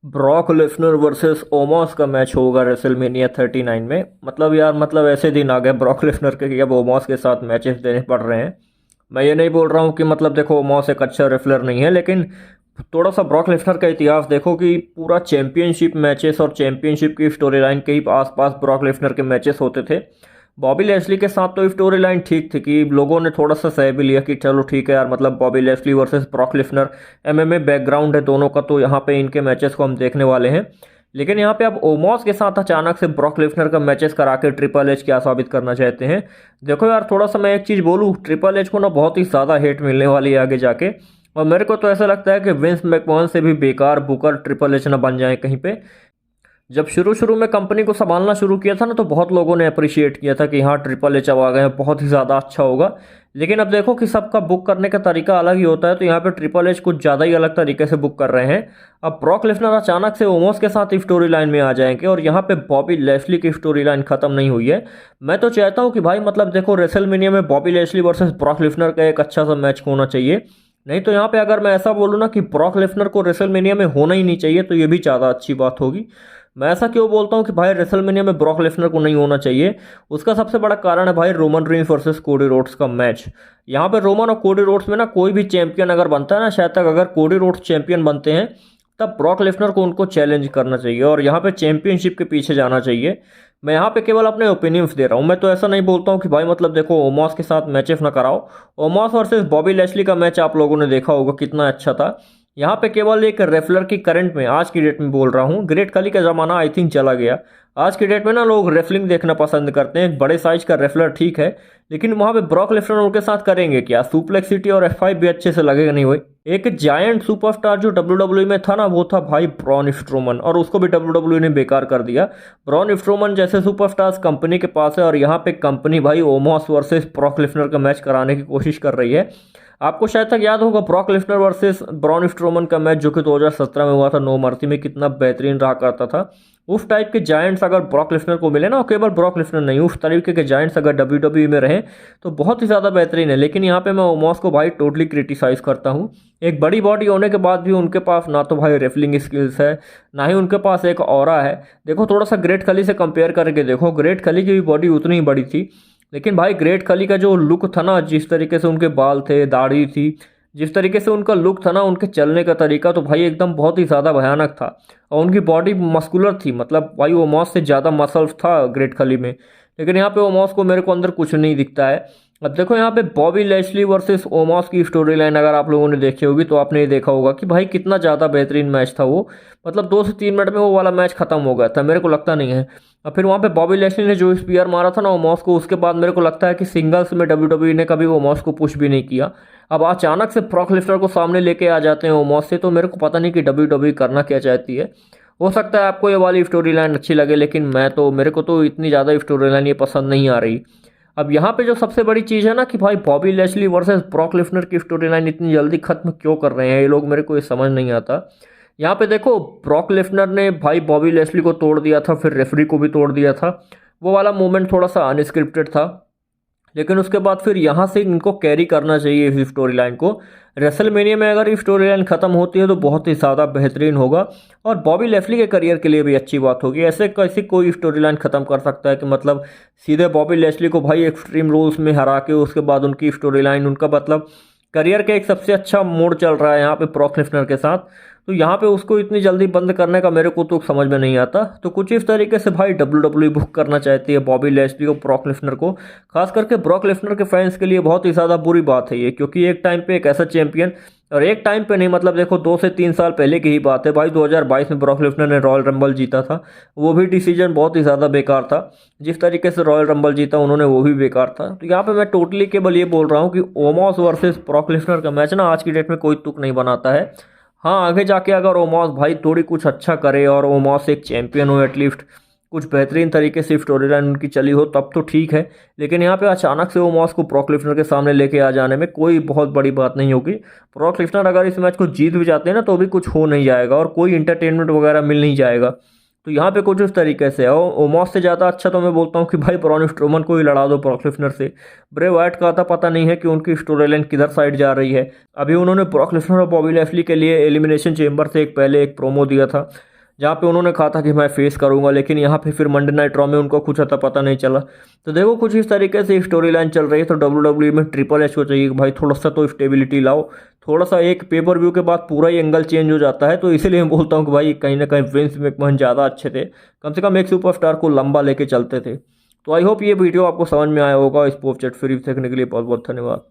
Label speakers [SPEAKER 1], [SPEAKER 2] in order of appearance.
[SPEAKER 1] Brock Lesnar versus ओमॉस का match होगा WrestleMania 39 में। मतलब यार, मतलब ऐसे दिन आ गए ब्रॉक लेसनर के कि अब ओमॉस के साथ मैचेस देने पड़ रहे हैं। मैं ये नहीं बोल रहा हूँ कि मतलब देखो ओमॉस एक अच्छा रेसलर नहीं है, लेकिन थोड़ा सा ब्रॉक लेसनर का इतिहास देखो कि पूरा चैंपियनशिप मैचेस और चैंपियनशिप की स्टोरी लाइन के ही आसपास ब्रॉक लेसनर के मैचेस होते थे। बॉबी लेस्ली के साथ तो स्टोरी लाइन ठीक थी कि लोगों ने थोड़ा सा सह भी लिया कि चलो ठीक है यार, मतलब Bobby Lashley versus Brock Lesnar, MMA background है दोनों का, तो यहाँ पे इनके मैचेस को हम देखने वाले हैं। लेकिन यहाँ पे अब ओमॉस के साथ अचानक से ब्रॉक लेसनर का मैचेस करा के ट्रिपल एच क्या साबित करना चाहते हैं। देखो यार, थोड़ा सा मैं एक चीज़ बोलूँ, ट्रिपल एच को ना बहुत ही ज़्यादा हेट मिलने वाली है आगे जाके। और मेरे को तो ऐसा लगता है कि विंस मैकमोहन से भी बेकार बुकर ट्रिपल एच ना बन जाए कहीं पे। जब शुरू शुरू में कंपनी को संभालना शुरू किया था ना, तो बहुत लोगों ने अप्रिशिएट किया था कि हाँ ट्रिपल एच अब आ गए हैं, बहुत ही ज़्यादा अच्छा होगा। लेकिन अब देखो कि सबका बुक करने का तरीका अलग ही होता है, तो यहाँ पे ट्रिपल एच कुछ ज़्यादा ही अलग तरीके से बुक कर रहे हैं। अब ब्रॉक लेसनर अचानक से ओमोस के साथ स्टोरी लाइन में आ जाएंगे और यहाँ पे बॉबी लेस्ली की स्टोरी लाइन खत्म नहीं हुई है। मैं तो चाहता हूँ कि भाई मतलब देखो रेसलमेनिया में Bobby Lashley versus Brock Lesnar का एक अच्छा सा मैच होना चाहिए। नहीं तो यहाँ पे अगर मैं ऐसा बोलूँ ना कि ब्रॉक लेसनर को रेसलमेनिया में होना ही नहीं चाहिए, तो ये भी ज़्यादा अच्छी बात होगी। मैं ऐसा क्यों बोलता हूँ कि भाई रेसलमेनिया में ब्रॉक लेसनर को नहीं होना चाहिए? उसका सबसे बड़ा कारण है भाई Roman Reigns versus Cody Rhodes का मैच। यहाँ पे रोमन और कोडी रोड्स में ना कोई भी चैंपियन अगर बनता है ना, शायद तक अगर कोडी रोड्स चैंपियन बनते हैं तब ब्रॉक लेसनर को उनको चैलेंज करना चाहिए और यहाँ पे चैंपियनशिप के पीछे जाना चाहिए। मैं यहाँ पे केवल अपने ओपिनियंस दे रहा हूँ। मैं तो ऐसा नहीं बोलता हूँ कि भाई मतलब देखो ओमॉस के साथ मैचेस ना कराओ। ओमॉस वर्सेस बॉबी लेस्ली का मैच आप लोगों ने देखा होगा कितना अच्छा था। यहाँ पे केवल एक रेफलर की करंट में आज की डेट में बोल रहा हूँ, ग्रेट खली का ज़माना आई थिंक चला गया। आज की डेट में ना लोग रेफलिंग देखना पसंद करते हैं। एक बड़े साइज का रेफलर ठीक है, लेकिन वहाँ पे ब्रॉक लेसनर उनके साथ करेंगे क्या? सुप्लेक्स सिटी और F5 भी अच्छे से लगेगा नहीं भाई। एक जायंट सुपरस्टार जो WWE में था ना, वो था भाई ब्रॉन स्ट्रोमन, और उसको भी WWE ने बेकार कर दिया। ब्रॉन स्ट्रोमन जैसे सुपरस्टार्स कंपनी के पास है और यहाँ पे कंपनी भाई ओमॉस वर्सेस ब्रॉक लेसनर का मैच कराने की कोशिश कर रही है। आपको शायद तक याद होगा Brock Lesnar versus Braun Strowman का मैच जो कि 2017 में हुआ था नो मर्सी में, कितना बेहतरीन रहा करता था। उस टाइप के जायंट्स अगर ब्रॉक लेसनर को मिले ना, और केवल ब्रॉक लेसनर नहीं, उस तरीके के जायंट्स अगर WWE में रहें तो बहुत ही ज़्यादा बेहतरीन है। लेकिन यहाँ पे मैं ओमॉस को भाई टोटली क्रिटिसाइज़ करता हूँ। एक बड़ी बॉडी होने के बाद भी उनके पास ना तो भाई रेफलिंग स्किल्स है, ना ही उनके पास एक ऑरा है। देखो थोड़ा सा ग्रेट खली से कंपेयर करके देखो, ग्रेट खली की भी बॉडी उतनी ही बड़ी थी, लेकिन भाई ग्रेट खली का जो लुक था ना, जिस तरीके से उनके बाल थे, दाढ़ी थी, जिस तरीके से उनका लुक था ना, उनके चलने का तरीका, तो भाई एकदम बहुत ही ज़्यादा भयानक था। और उनकी बॉडी मस्कुलर थी, मतलब भाई ओमॉस से ज़्यादा मसल्स था ग्रेट खली में। लेकिन यहाँ पे ओमॉस को मेरे को अंदर कुछ नहीं दिखता है। अब देखो यहाँ पे बॉबी लेस्ली वर्सेस ओमॉस की स्टोरी लाइन अगर आप लोगों ने देखी होगी तो आपने ये देखा होगा कि भाई कितना ज़्यादा बेहतरीन मैच था वो। मतलब 2 से 3 मिनट में वो वाला मैच खत्म हो गया था, मेरे को लगता नहीं है। और फिर वहाँ पे बॉबी लेस्ली ने जो स्पीयर मारा था ना ओमॉस को, उसके बाद मेरे को लगता है कि सिंगल्स में WWE ने कभी ओमॉस को पुश भी नहीं किया। अब अचानक से ब्रॉक लेसनर को सामने लेके आ जाते हैं ओमॉस से, तो मेरे को पता नहीं कि WWE करना क्या चाहती है। हो सकता है आपको ये वाली स्टोरी लाइन अच्छी लगे, लेकिन मेरे को तो इतनी ज़्यादा स्टोरी लाइन ये पसंद नहीं आ रही। अब यहाँ पे जो सबसे बड़ी चीज़ है ना कि भाई Bobby Lashley versus Brock Lesnar की स्टोरी लाइन इतनी जल्दी खत्म क्यों कर रहे हैं ये लोग, मेरे को ये समझ नहीं आता। यहाँ पे देखो ब्रॉक लेसनर ने भाई बॉबी लेस्ली को तोड़ दिया था, फिर रेफरी को भी तोड़ दिया था। वो वाला मोमेंट थोड़ा सा अनस्क्रिप्टेड था, लेकिन उसके बाद फिर यहाँ से इनको कैरी करना चाहिए इस स्टोरी लाइन को। रेसलमेनिया में अगर ये स्टोरी लाइन खत्म होती है तो बहुत ही ज़्यादा बेहतरीन होगा और बॉबी लेस्ली के करियर के लिए भी अच्छी बात होगी। ऐसे कैसे कोई स्टोरी लाइन खत्म कर सकता है कि मतलब सीधे बॉबी लेस्ली को भाई एक्सट्रीम रूल्स में हरा के उसके बाद उनकी स्टोरी लाइन, उनका मतलब करियर का एक सबसे अच्छा मोड़ चल रहा है यहाँ पे ब्रॉक लेसनर के साथ, तो यहाँ पे उसको इतनी जल्दी बंद करने का मेरे को तो समझ में नहीं आता। तो कुछ इस तरीके से भाई WWE बुक करना चाहती है बॉबी लेस्ली और ब्रॉक लेसनर को। खास करके ब्रॉक लेसनर के फैंस के लिए बहुत ही ज़्यादा बुरी बात है ये, क्योंकि एक टाइम पे एक ऐसा चैंपियन, और एक टाइम पे नहीं, मतलब देखो 2 से 3 साल पहले की ही बात है भाई, 2022 में ब्रॉक लेसनर ने रॉयल रंबल जीता था। वो भी डिसीजन बहुत ही ज़्यादा बेकार था, जिस तरीके से रॉयल रंबल जीता उन्होंने वो भी बेकार था। तो यहाँ पे मैं टोटली केवल ये बोल रहा हूँ कि ओमॉस वर्सेस ब्रॉक लेसनर का मैच ना आज की डेट में कोई तुक नहीं बनाता है। हाँ आगे जाके अगर ओमॉस भाई थोड़ी कुछ अच्छा करे और ओमॉस एक चैंपियन हो, एटलीस्ट कुछ बेहतरीन तरीके से स्टोरी लाइन उनकी चली हो, तब तो ठीक है। लेकिन यहाँ पे अचानक से ओमॉस को ब्रॉक लेसनर के सामने लेके आ जाने में कोई बहुत बड़ी बात नहीं होगी। ब्रॉक लेसनर अगर इस मैच को जीत भी जाते हैं ना तो भी कुछ हो नहीं जाएगा और कोई इंटरटेनमेंट वगैरह मिल नहीं जाएगा। तो यहाँ पे कुछ उस तरीके से है। और ओमॉस से ज़्यादा अच्छा तो मैं बोलता हूँ कि भाई ब्रॉन स्ट्रोमन को ही लड़ा दो ब्रॉक लेसनर से। ब्रे वाइट का था पता नहीं है कि उनकी स्टोरी लाइन किधर साइड जा रही है। अभी उन्होंने ब्रॉक लेसनर और बॉबी लेस्ली के लिए एलिमिनेशन चेंबर से पहले एक प्रोमो दिया था, जहाँ पे उन्होंने कहा था कि मैं फेस करूंगा, लेकिन यहाँ पे फिर मंडे नाइट रॉ में उनको कुछ अता पता नहीं चला। तो देखो कुछ इस तरीके से स्टोरी लाइन चल रही है। तो WWE में ट्रिपल एच को चाहिए कि भाई थोड़ा सा तो स्टेबिलिटी लाओ, थोड़ा सा एक पेपर व्यू के बाद पूरा ही एंगल चेंज हो जाता है। तो इसीलिए मैं बोलता हूँ कि भाई कहीं ना कहीं विंस मैकमैन ज़्यादा अच्छे थे, कम से कम एक सुपरस्टार को लंबा लेके चलते थे। तो आई होप ये वीडियो आपको समझ में आया होगा। स्पोर्ट्स चैट फ्री देखने के लिए बहुत बहुत धन्यवाद।